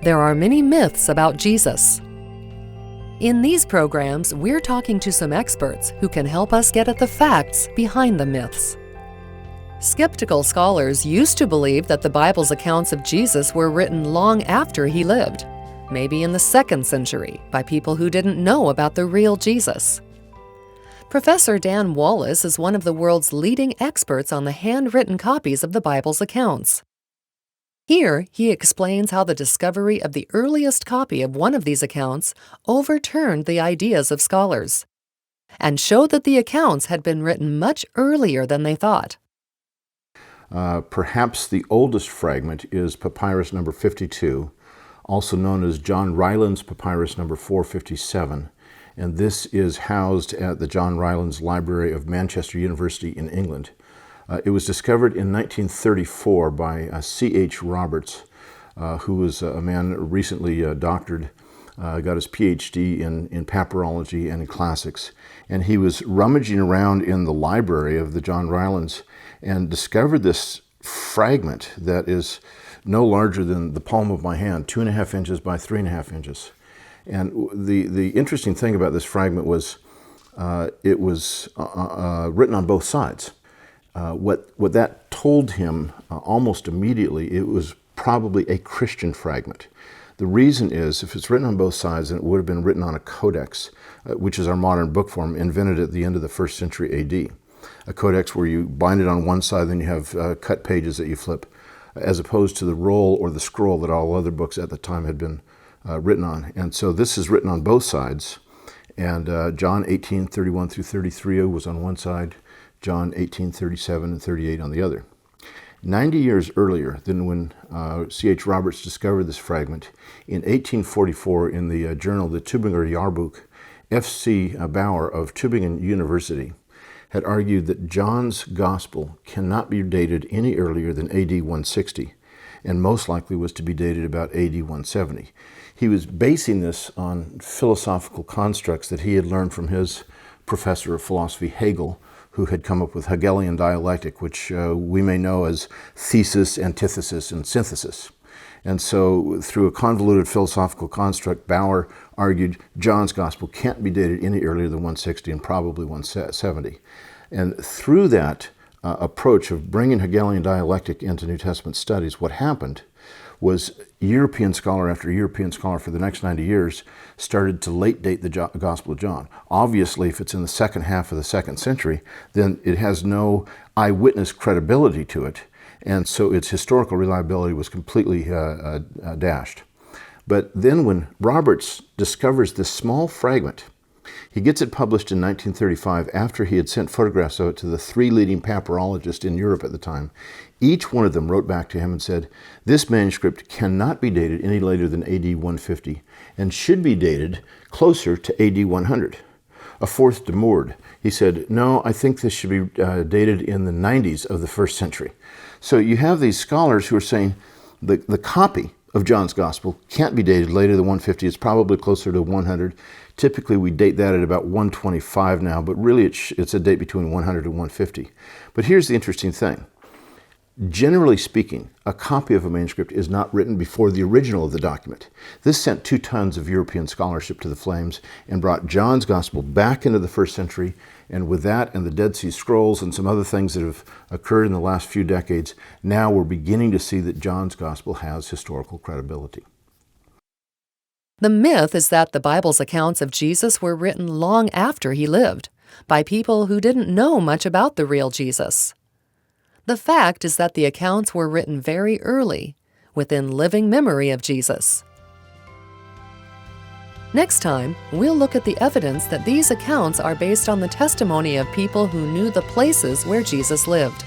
there are many myths about Jesus. In these programs, we're talking to some experts who can help us get at the facts behind the myths. Skeptical scholars used to believe that the Bible's accounts of Jesus were written long after he lived, maybe in the 2nd century, by people who didn't know about the real Jesus. Professor Dan Wallace is one of the world's leading experts on the handwritten copies of the Bible's accounts. Here, he explains how the discovery of the earliest copy of one of these accounts overturned the ideas of scholars and showed that the accounts had been written much earlier than they thought. Perhaps the oldest fragment is papyrus number 52, also known as John Ryland's papyrus number 457, and this is housed at the John Rylands Library of Manchester University in England. It was discovered in 1934 by C.H. Roberts, who was a man recently doctored, got his PhD in papyrology and in classics. And he was rummaging around in the library of the John Rylands and discovered this fragment that is no larger than the palm of my hand, 2.5 inches by 3.5 inches. And the interesting thing about this fragment was it was written on both sides. What that told him almost immediately, it was probably a Christian fragment. The reason is, if it's written on both sides, then it would have been written on a codex, which is our modern book form, invented at the end of the 1st century AD. A codex where you bind it on one side, then you have cut pages that you flip, as opposed to the roll or the scroll that all other books at the time had been written on. And so this is written on both sides. And John 18:31 through 33 was on one side, John 18:37 and 38 on the other. 90 years earlier than when C.H. Roberts discovered this fragment, in 1844 in the journal The Tübinger Jahrbuch, F.C. Bauer of Tübingen University had argued that John's Gospel cannot be dated any earlier than A.D. 160, and most likely was to be dated about A.D. 170. He was basing this on philosophical constructs that he had learned from his professor of philosophy, Hegel, who had come up with Hegelian dialectic, which we may know as thesis, antithesis, and synthesis. And so through a convoluted philosophical construct, Bauer argued John's Gospel can't be dated any earlier than 160 and probably 170. And through that approach of bringing Hegelian dialectic into New Testament studies, what happened was European scholar after European scholar for the next 90 years started to late date the Gospel of John. Obviously, if it's in the second half of the 2nd century, then it has no eyewitness credibility to it, and so its historical reliability was completely dashed. But then when Roberts discovers this small fragment, he gets it published in 1935 after he had sent photographs of it to the 3 leading papyrologists in Europe at the time. Each one of them wrote back to him and said, this manuscript cannot be dated any later than AD 150 and should be dated closer to AD 100. A fourth demurred. He said, no, I think this should be dated in the 90s of the 1st century. So you have these scholars who are saying the copy of John's Gospel can't be dated later than 150. It's probably closer to 100. Typically, we date that at about 125 now, but really it's a date between 100 and 150. But here's the interesting thing. Generally speaking, a copy of a manuscript is not written before the original of the document. This sent 2 tons of European scholarship to the flames and brought John's Gospel back into the 1st century. And with that and the Dead Sea Scrolls and some other things that have occurred in the last few decades, now we're beginning to see that John's Gospel has historical credibility. The myth is that the Bible's accounts of Jesus were written long after he lived, by people who didn't know much about the real Jesus. The fact is that the accounts were written very early, within living memory of Jesus. Next time, we'll look at the evidence that these accounts are based on the testimony of people who knew the places where Jesus lived.